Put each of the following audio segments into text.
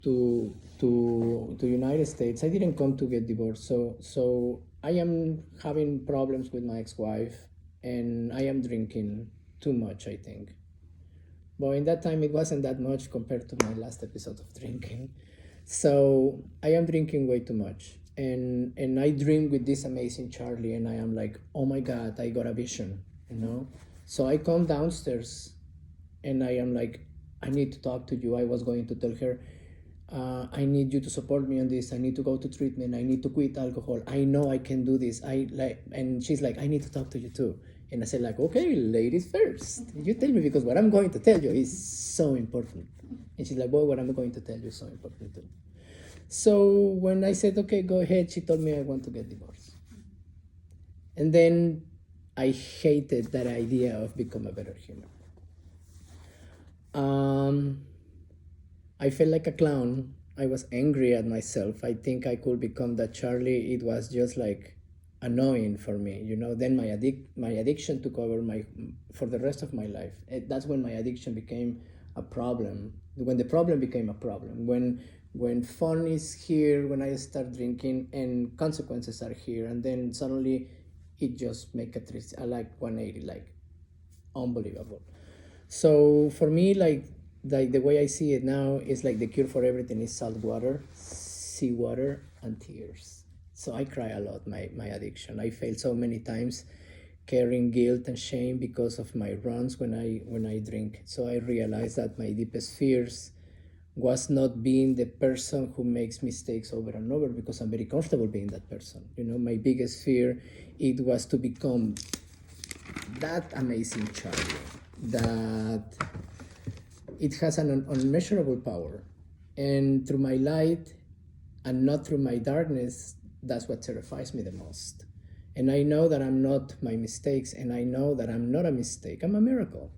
to United States, I didn't come to get divorced. So I am having problems with my ex-wife, and I am drinking too much, I think. But in that time, it wasn't that much compared to my last episode of drinking. So I am drinking way too much, and I dream with this amazing Charlie, and I am like, oh my God, I got a vision, you know. So I come downstairs, and I am like, I need to talk to you. I was going to tell her, I need you to support me on this. I need to go to treatment. I need to quit alcohol. I know I can do this. I like, and she's like, I need to talk to you too. And I said like, okay, ladies first. You tell me, because what I'm going to tell you is so important. And she's like, well, what I'm going to tell you is so important too. So when I said, okay, go ahead, she told me I want to get divorced. And then I hated that idea of become a better human. I felt like a clown. I was angry at myself. I think I could become that Charlie. It was just like annoying for me, you know. Then my addiction took over for the rest of my life. That's when my addiction became a problem. When the problem became a problem. When fun is here, when I start drinking, and consequences are here, and then suddenly it just make a like 180, like unbelievable. So for me, like the way I see it now is like the cure for everything is salt water, seawater, and tears. So I cry a lot, my addiction. I fail so many times carrying guilt and shame because of my runs when I drink. So I realized that my deepest fears was not being the person who makes mistakes over and over, because I'm very comfortable being that person. You know, my biggest fear, it was to become that amazing Charlie that it has an unmeasurable power. And through my light and not through my darkness, that's what terrifies me the most. And I know that I'm not my mistakes, and I know that I'm not a mistake. I'm a miracle.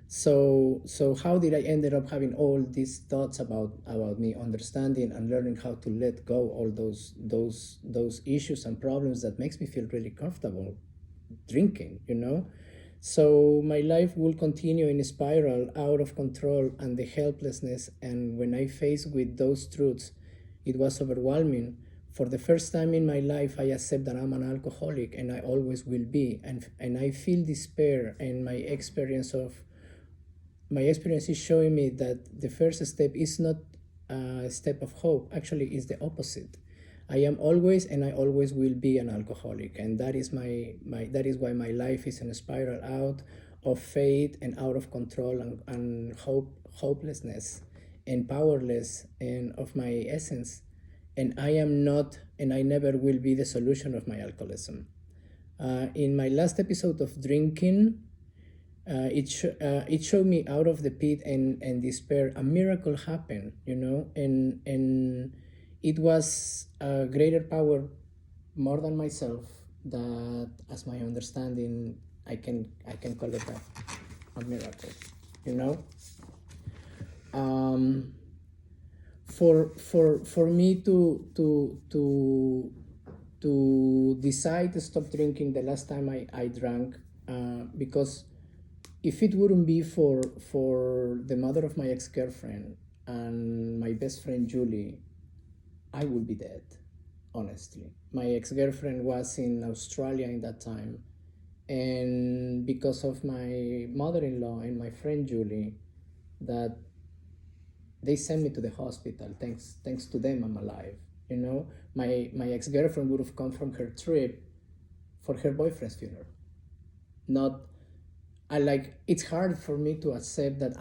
So how did I ended up having all these thoughts about me, understanding and learning how to let go all those issues and problems that makes me feel really comfortable drinking, you know? So my life will continue in a spiral out of control and the helplessness. And when I faced with those truths, it was overwhelming. For the first time in my life, I accept that I'm an alcoholic, and I always will be. And I feel despair, and my experience is showing me that the first step is not a step of hope. Actually, it's the opposite. I am always, and I always will be, an alcoholic, and that is that is why my life is in a spiral out of faith and out of control, and hopelessness and powerless, and of my essence. And I am not, and I never will be the solution of my alcoholism. In my last episode of drinking, it showed me out of the pit and despair. A miracle happened, you know, and it was a greater power, more than myself, that, as my understanding, I can call it a miracle, you know. For me to decide to stop drinking the last time I drank, because if it wouldn't be for the mother of my ex-girlfriend and my best friend Julie, I would be dead, honestly. My ex-girlfriend was in Australia in that time, and because of my mother-in-law and my friend Julie, that they sent me to the hospital. Thanks to them, I'm alive. You know, my ex-girlfriend would have come from her trip for her boyfriend's funeral. Not, it's hard for me to accept that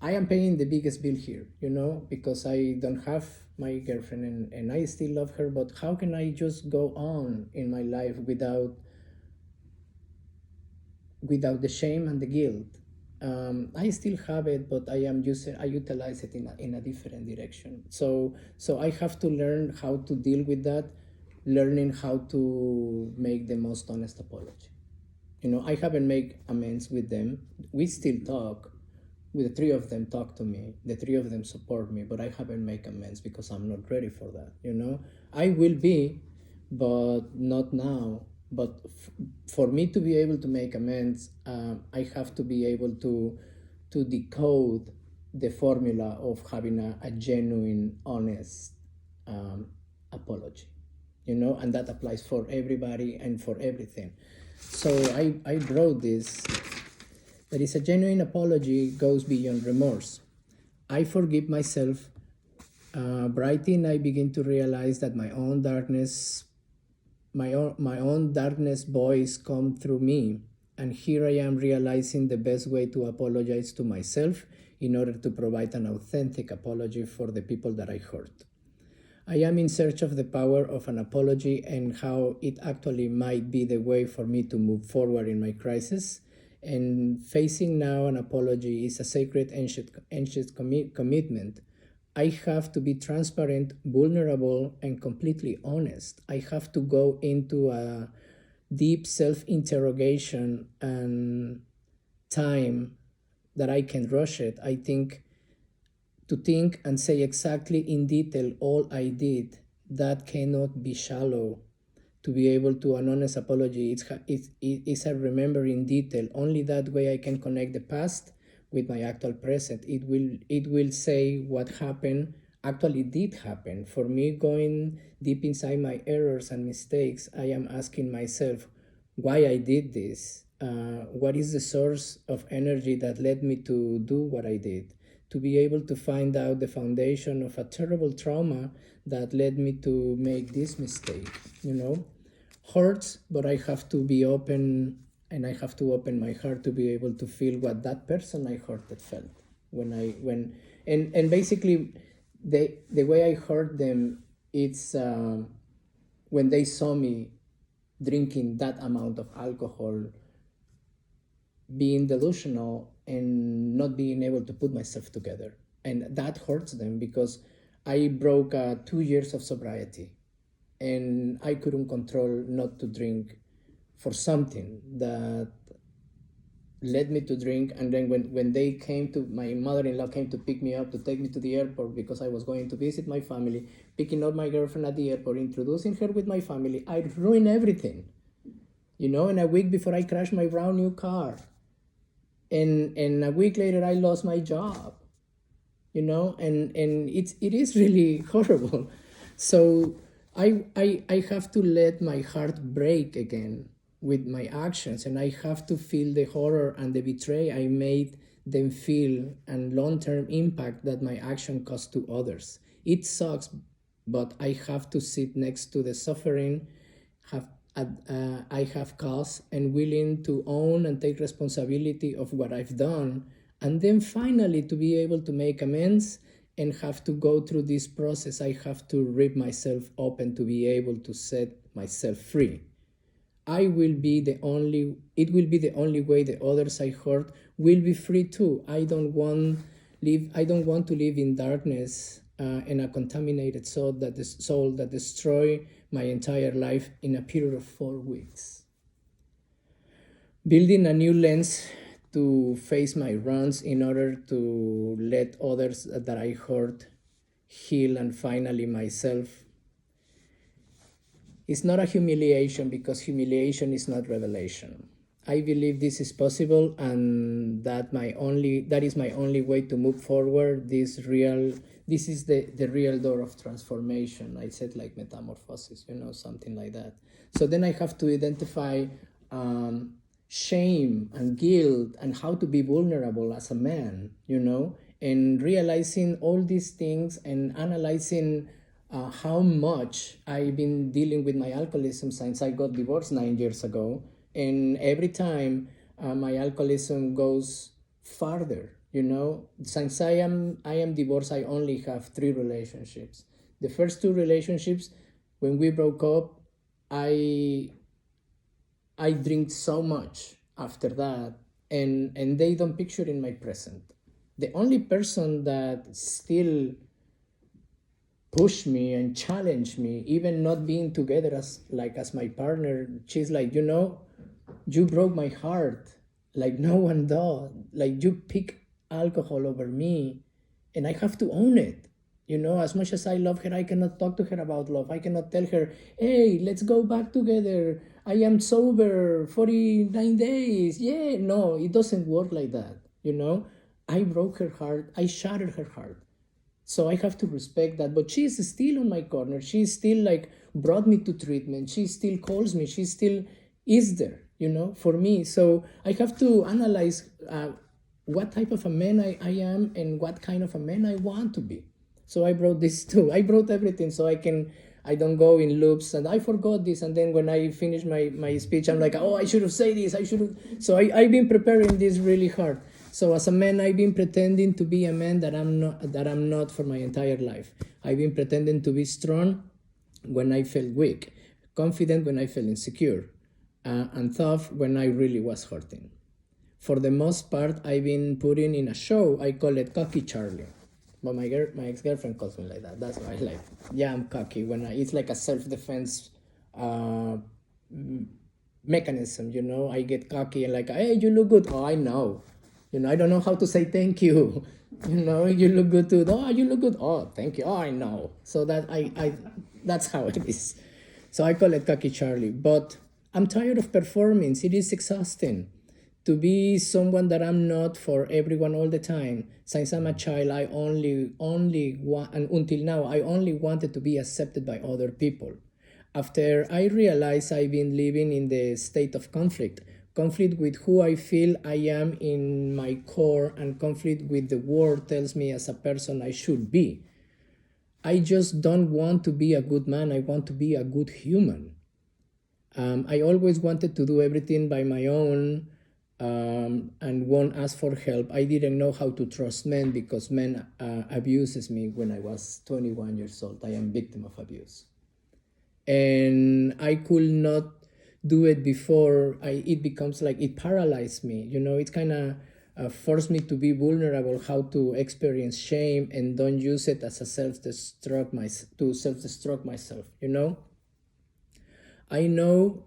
I am paying the biggest bill here, you know, because I don't have my girlfriend, and I still love her, but how can I just go on in my life without the shame and the guilt? I still have it, but I utilize it in a different direction. So I have to learn how to deal with that, learning how to make the most honest apology. You know, I haven't made amends with them. We still talk. The three of them talk to me. The three of them support me, but I haven't made amends because I'm not ready for that. You know, I will be, but not now. But for me to be able to make amends, I have to be able to decode the formula of having a genuine, honest apology, and that applies for everybody and for everything. So I wrote this. That is, a genuine apology goes beyond remorse. I forgive myself. Writing, I begin to realize that my own darkness voice come through me, and here I am realizing the best way to apologize to myself in order to provide an authentic apology for the people that I hurt. I am in search of the power of an apology and how it actually might be the way for me to move forward in my crisis. And facing now an apology is a sacred, ancient commitment. I have to be transparent, vulnerable, and completely honest. I have to go into a deep self interrogation and time that I can rush it. I think to think and say exactly in detail all I did, that cannot be shallow. To be able to an honest apology, it's a remember in detail. Only that way I can connect the past with my actual present. It will say what happened actually did happen. For me, going deep inside my errors and mistakes, I am asking myself why I did this. What is the source of energy that led me to do what I did? To be able to find out the foundation of a terrible trauma that led me to make this mistake, hurts, but I have to be open, and I have to open my heart to be able to feel what that person I hurted felt and basically the way I hurt them, it's when they saw me drinking that amount of alcohol, being delusional and not being able to put myself together. And that hurts them because I broke 2 years of sobriety and I couldn't control not to drink for something that led me to drink. And then when they came to, my mother-in-law came to pick me up to take me to the airport because I was going to visit my family, picking up my girlfriend at the airport, introducing her with my family, I ruined everything. In a week before I crashed my brand new car. And a week later I lost my job, and it is really horrible. So I have to let my heart break again with my actions, and I have to feel the horror and the betray I made them feel, and long-term impact that my action caused to others. It sucks, but I have to sit next to the suffering I have caused, and willing to own and take responsibility of what I've done, and then finally to be able to make amends and have to go through this process. I have to rip myself open to be able to set myself free. It will be the only way the others I hurt will be free too. I don't want to live in darkness and a contaminated soul that destroy my entire life in a period of 4 weeks. Building a new lens to face my runs in order to let others that I hurt heal, and finally myself. It's not a humiliation, because humiliation is not revelation. I believe this is possible, and that is my only way to move forward. This is the real door of transformation. I said like metamorphosis, something like that. So then I have to identify shame and guilt and how to be vulnerable as a man, and realizing all these things and analyzing how much I've been dealing with my alcoholism since I got divorced 9 years ago. And every time my alcoholism goes farther, Since I am divorced, I only have 3 relationships. The first 2 relationships, when we broke up, I drink so much after that, and they don't picture in my present. The only person that still pushed me and challenged me, even not being together as my partner, she's like, you broke my heart like no one does. Like, you pick alcohol over me, and I have to own it. As much as I love her, I cannot talk to her about love. I cannot tell her, hey, let's go back together. I am sober 49 days. Yeah, no, it doesn't work like that. I broke her heart, I shattered her heart. So I have to respect that. But she is still on my corner. She still like brought me to treatment. She still calls me. She still is there, for me. So I have to analyze what type of a man I am and what kind of a man I want to be. So I brought this too. I brought everything so I don't go in loops and I forgot this. And then when I finish my speech, I'm like, oh, I should have said this. I should have. So I've been preparing this really hard. So as a man, I've been pretending to be a man that I'm not for my entire life. I've been pretending to be strong when I felt weak, confident when I felt insecure, and tough when I really was hurting. For the most part, I've been putting in a show. I call it Cocky Charlie. But my ex-girlfriend calls me like that. That's why I like. Yeah, I'm cocky. It's like a self-defense mechanism. I get cocky and like, hey, you look good. Oh, I know. I don't know how to say thank you. You look good too. Oh, you look good. Oh, thank you. Oh, I know. So that that's how it is. So I call it cocky Charlie. But I'm tired of performing. It is exhausting to be someone that I'm not for everyone all the time. Since I'm a child, I only want, and until now, I only wanted to be accepted by other people. After I realized I've been living in the state of conflict with who I feel I am in my core, and conflict with the world tells me as a person I should be. I just don't want to be a good man. I want to be a good human. I always wanted to do everything by my own, and won't ask for help. I didn't know how to trust men because men abuses me when I was 21 years old. I am victim of abuse. And I could not do it before it becomes like it paralyzed me. It kind of forced me to be vulnerable, how to experience shame and don't use it as a self-destruct myself. I know,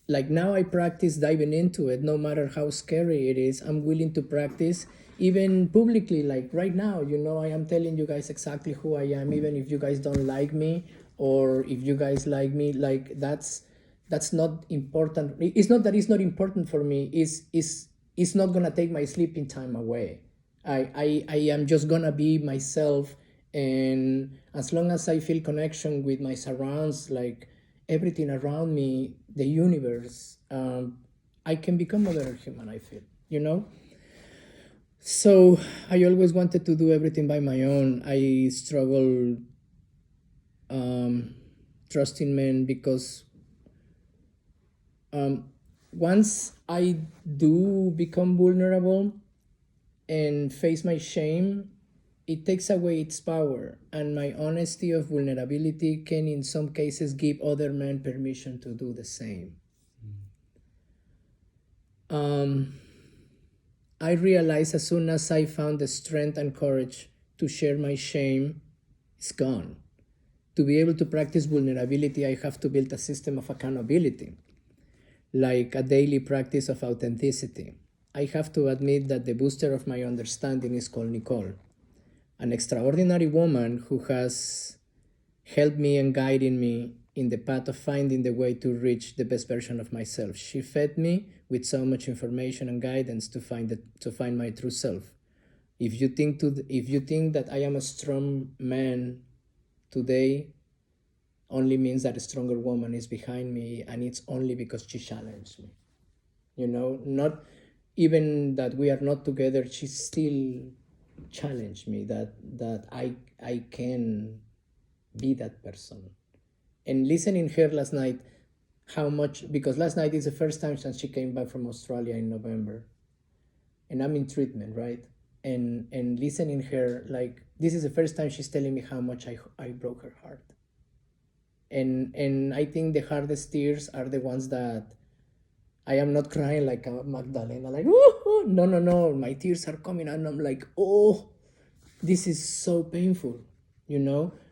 like now I practice diving into it. No matter how scary it is, I'm willing to practice even publicly. Like right now, I am telling you guys exactly who I am, even if you guys don't like me, or if you guys like me. Like that's not important. It's not that it's not important for me. It's not gonna take my sleeping time away. I am just gonna be myself, and as long as I feel connection with my surrounds, like everything around me, the universe, I can become a better human, I feel. So I always wanted to do everything by my own. I struggle trusting men because once I do become vulnerable and face my shame, it takes away its power, and my honesty of vulnerability can in some cases give other men permission to do the same. I realized as soon as I found the strength and courage to share my shame, it's gone. To be able to practice vulnerability, I have to build a system of accountability, like a daily practice of authenticity. I have to admit that the booster of my understanding is called Nicole, an extraordinary woman who has helped me and guided me in the path of finding the way to reach the best version of myself. She fed me with so much information and guidance to find my true self. If you think that I am a strong man today, only means that a stronger woman is behind me, and it's only because she challenged me. Not even that we are not together, she still challenged me that I can be that person. And listening her last night, because last night is the first time since she came back from Australia in November, and I'm in treatment, right? And listening her, like, this is the first time she's telling me how much I broke her heart. And I think the hardest tears are the ones that I am not crying like a Magdalena, like, oh, no, my tears are coming, and I'm like, oh, this is so painful,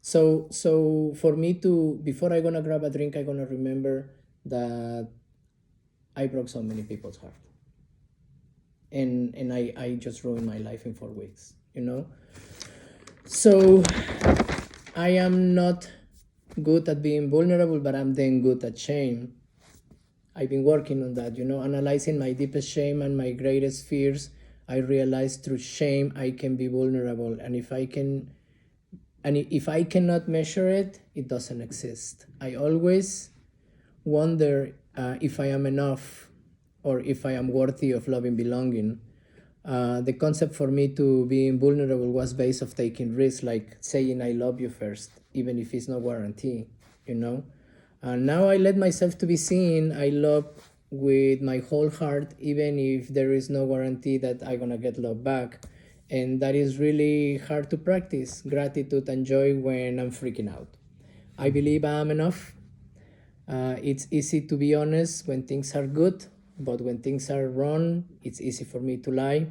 So for me to, before I'm gonna grab a drink, I'm gonna remember that I broke so many people's heart. And I just ruined my life in 4 weeks, So I am not good at being vulnerable, but I'm then good at shame. I've been working on that, analyzing my deepest shame and my greatest fears I realized through shame I can be vulnerable, and if I cannot measure it, it doesn't exist. I always wonder if I am enough or if I am worthy of love and belonging. The concept for me to being vulnerable was based of taking risks, like saying I love you first, even if it's no guarantee, you know. And now I let myself to be seen. I love with my whole heart, even if there is no guarantee that I'm gonna get love back. And that is really hard to practice, gratitude and joy when I'm freaking out. I believe I'm enough. It's easy to be honest when things are good, but when things are wrong, it's easy for me to lie.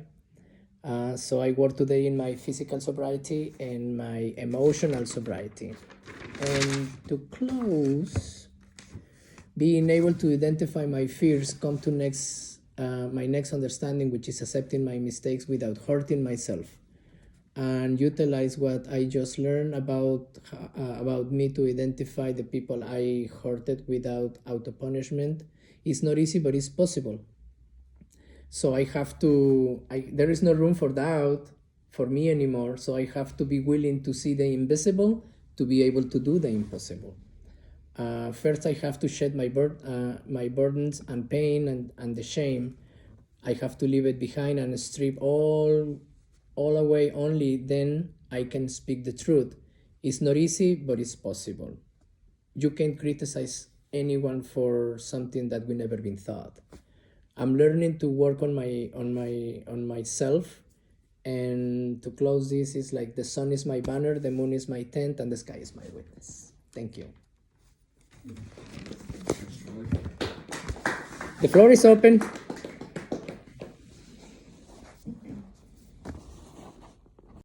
So I work today in my physical sobriety and my emotional sobriety. And to close, being able to identify my fears come to my next understanding, which is accepting my mistakes without hurting myself, and utilize what I just learned about me to identify the people I hurted without auto punishment. It's not easy, but it's possible. So there is no room for doubt for me anymore. So I have to be willing to see the invisible to be able to do the impossible. First, I have to shed my burdens and pain and the shame. I have to leave it behind and strip all away. Only then I can speak the truth. It's not easy, but it's possible. You can criticize anyone for something that we never been thought. I'm learning to work on myself. And to close this is like the sun is my banner, the moon is my tent, and the sky is my witness. Thank you. The floor is open.